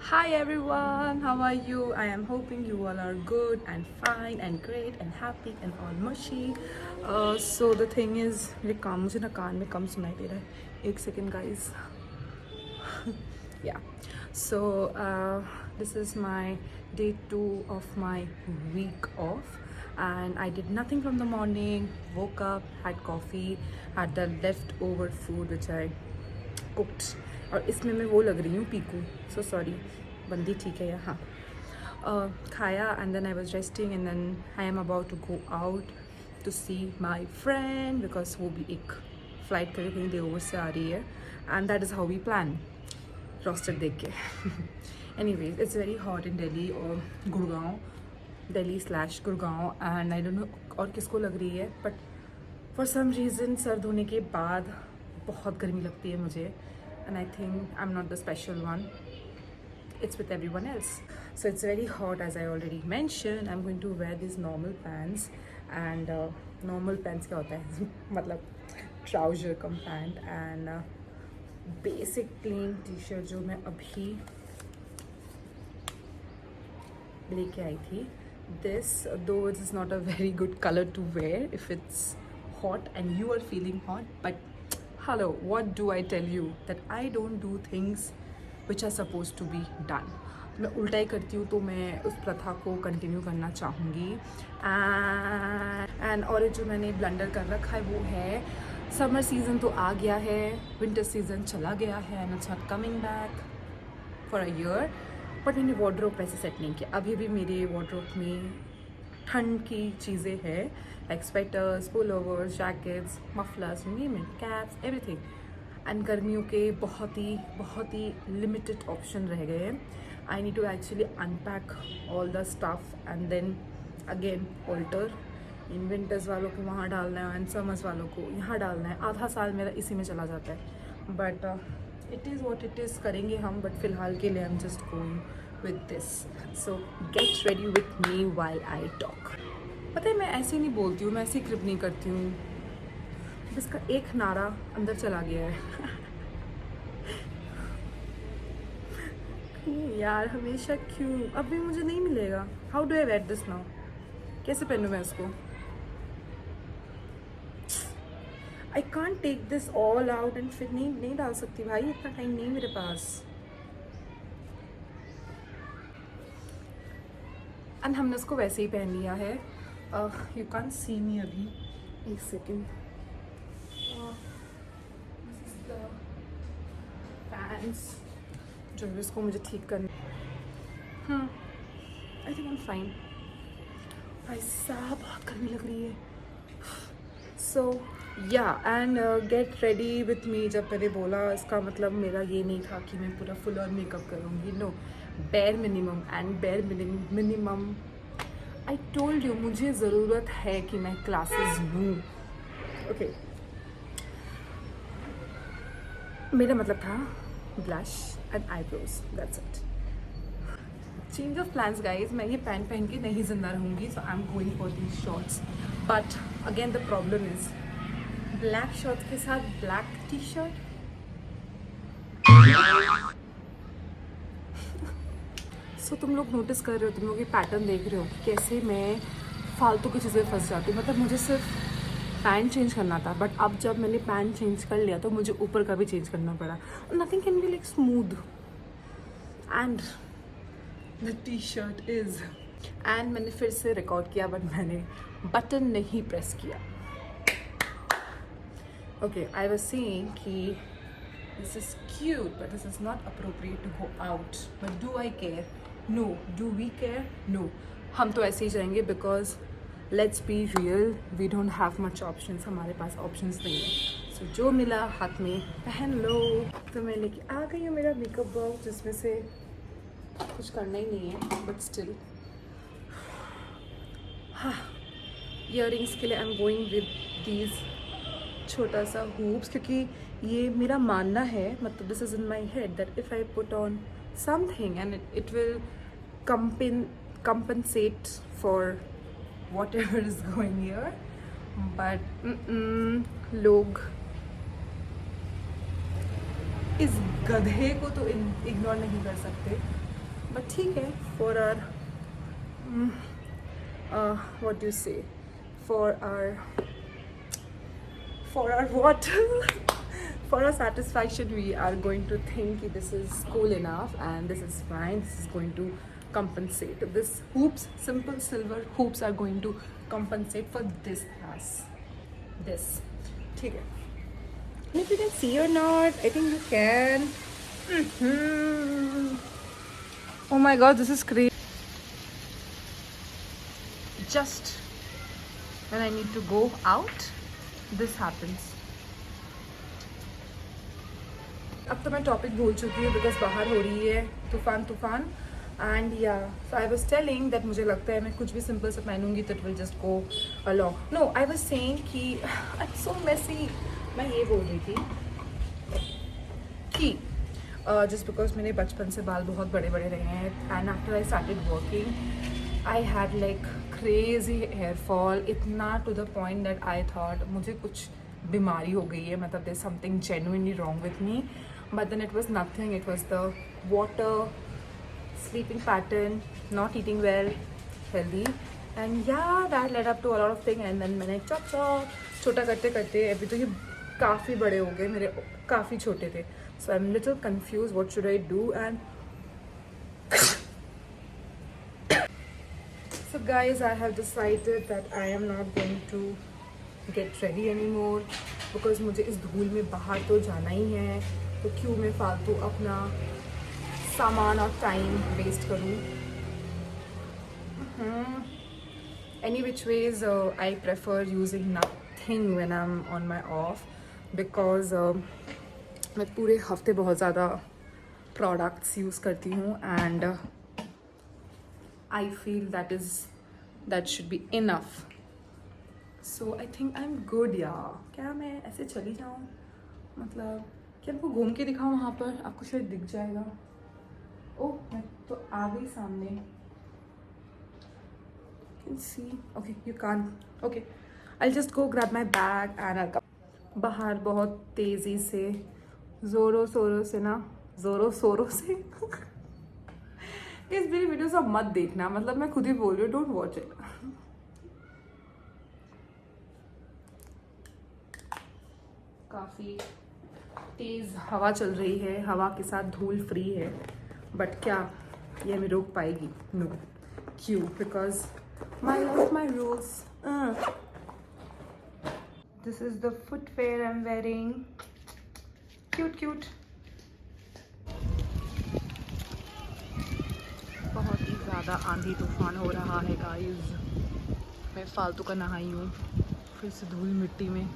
Hi everyone, how are you? I am hoping you all are good and fine and great and happy and all mushy. So the thing is, मेरे काम मुझे ना कान में कम सुनाई दे रहा है. एक second guys. Yeah. So this is my day 2 of my week off, and I did nothing from the morning. Woke up, had coffee, had the leftover food which I cooked. और इसमें मैं वो लग रही हूँ पीकू. So sorry. बंदी ठीक है या हाँ. खाया and then I was resting and then I am about to go out to see my friend because वो भी एक फ्लाइट करके कहीं देवर से आ रही है and that is how we plan. Roster देख के. Anyways, it's very hot in Delhi और Gurgaon, Delhi / Gurgaon and I don't know और किसको लग रही है, but for some reason सर्द होने के बाद बहुत गर्मी लगती है मुझे and I think I'm not the special one. It's with everyone else. So it's very hot as I already mentioned. I'm going to wear these normal pants and normal pants क्या होता है मतलब trouser come pant and basic plain t-shirt जो मैं अभी लेके आई थी. This though it is not a very good color to wear if it's hot and you are feeling hot, but hello, what do I tell you that I don't do things which are supposed to be done. मैं उल्टा ही करती हूँ तो मैं उस प्रथा को continue करना चाहूँगी. एंड और जो मैंने ब्लंडर कर रखा है वो है समर सीज़न तो आ गया है, विंटर सीज़न चला गया है and it's not coming back for a year. But मैंने वार्डरोब पैसे सेट नहीं किया. अभी भी मेरे वार्डरोब में ठंड की चीज़ें हैं like sweaters, pullovers, jackets, mufflers, name it, caps, everything. And गर्मियों के बहुत ही लिमिटेड ऑप्शन रह गए हैं. I need to actually unpack all the stuff and then again alter. In winters वालों को वहाँ डालना है एंड समर्स वालों को यहाँ डालना है. आधा साल मेरा इसी में चला जाता है. But it is what it is, करेंगे हम. बट फिलहाल के लिए I am just going with this. So get ready with me while I talk. पता है मैं ऐसे नहीं बोलती हूँ, मैं ऐसे क्रिप नहीं करती हूँ. इसका एक नारा अंदर चला गया है. यार हमेशा क्यों, अभी मुझे नहीं मिलेगा. How do I wear this now? कैसे पहनूं मैं इसको? I can't take this all out and फिर नहीं डाल सकती भाई, इतना टाइम नहीं मेरे पास. एंड हमने उसको वैसे ही पहन लिया है. यू कांट सी मी अभी. एक सेकेंड. पैंट्स जो है इसको मुझे ठीक करना. I think I am fine. भाई साहब बहुत गर्मी लग रही है. सो या and get ready with me. जब मैंने बोला इसका मतलब मेरा ये नहीं था कि मैं पूरा फुल ऑन मेकअप करूँगी. No, bare minimum. And bare minimum I told you मुझे ज़रूरत है कि मैं क्लासेस लूँ. ओके, मेरा मतलब था blush and eyebrows, that's it. Change of plans guys. मैं ये पैंट पहन के नहीं जिंदा रहूँगी. So I am going for these shorts. But again the problem is black shorts के साथ ब्लैक टी शर्ट. सो तुम लोग नोटिस कर रहे हो, तुम लोग ये पैटर्न देख रहे हो कि कैसे मैं फालतू की चीज़ें फंस जाती हूँ. मतलब मुझे सिर्फ पैंट चेंज करना था, बट अब जब मैंने पैंट चेंज कर लिया तो मुझे ऊपर का भी चेंज करना पड़ा. Nothing can be like smooth and the T shirt is. And मैंने फिर से रिकॉर्ड किया बट मैंने बटन नहीं प्रेस किया. ओके, आई वाज सेइंग कि this is cute but this is not appropriate to go out. But do I care? No. Do we care? No. हम तो ऐसे ही जाएंगे because let's be real, we don't have much options. हमारे पास options नहीं है. सो जो मिला हाथ में पहन लो. तो मैं लेके आ गई हूँ मेरा मेकअप बॉक्स जिसमें से कुछ करना ही नहीं है बट स्टिल. हाँ, ईयरिंग्स के लिए आई एम गोइंग विद दीज छोटा सा हूप्स, क्योंकि ये मेरा मानना है, मतलब this is in my head that if I put on something and it will compensate for whatever is going here. But लोग इस गधे को तो इग्नोर नहीं कर सकते. बट ठीक है, for are what do you say, for our what for our satisfaction we are going to think that this is cool enough and this is fine, this is going to compensate. This hoops, simple silver hoops are going to compensate for this class. This ठीक है. And if you can see or not, I think you can. Oh my god, this is crazy. Just when I need to go out, this happens. अब तो मैं topic भूल चुकी हूँ because बाहर हो रही है तूफान एंड या सो आई वॉज टेलिंग दैट मुझे लगता है मैं कुछ भी सिंपल से पहनूंगी तो it will just go along. No, I was saying कि इट्स सो मेसी. मैं ये बोल रही थी कि जस्ट बिकॉज मेरे बचपन से बाल बहुत बड़े बड़े रहे हैं and after I started working I had like crazy hair fall, इतना to the point that I thought मुझे कुछ बीमारी हो गई है, मतलब there something genuinely wrong with me. But then it was nothing, it was the water, sleeping pattern, not eating well, healthy, and yeah, that led up to a lot of things. And then मैंने chop छोटा करते करते अभी तो ये काफ़ी बड़े हो गए, मेरे काफ़ी छोटे थे. So I'm little confused, what should I do? And so guys, I have decided that I am not going to get ready anymore because मुझे इस धूल में बाहर तो जाना ही है, तो क्यों मैं फालतू अपना सामान और टाइम वेस्ट करूँ. Any which ways, I prefer using nothing when I'm on my off because मैं पूरे हफ्ते बहुत ज़्यादा प्रोडक्ट्स यूज़ करती हूँ and I feel that should be enough. So I think I'm good यार. क्या मैं ऐसे चली जाऊँ, मतलब क्या आपको घूम के दिखाऊँ वहाँ पर, आपको शायद दिख जाएगा. ओह, मैं तो आ गई सामने. You can see. Okay, you can't. Okay, I'll just go grab my bag and I'll come. बाहर बहुत तेज़ी से ज़ोरों शोरों से इस मेरी वीडियो सब मत देखना, मतलब मैं खुद ही बोल रही हूँ, डोंट वॉच इट. काफ़ी तेज़ हवा चल रही है, हवा के साथ धूल फ्री है, बट क्या ये हमें रोक पाएगी? नो. क्यों? Because my life my rules. This is the footwear I am wearing. Cute. बहुत ही ज़्यादा आंधी तूफान हो रहा है गाइस. मैं फालतू का नहाई हूँ फिर से धूल मिट्टी में.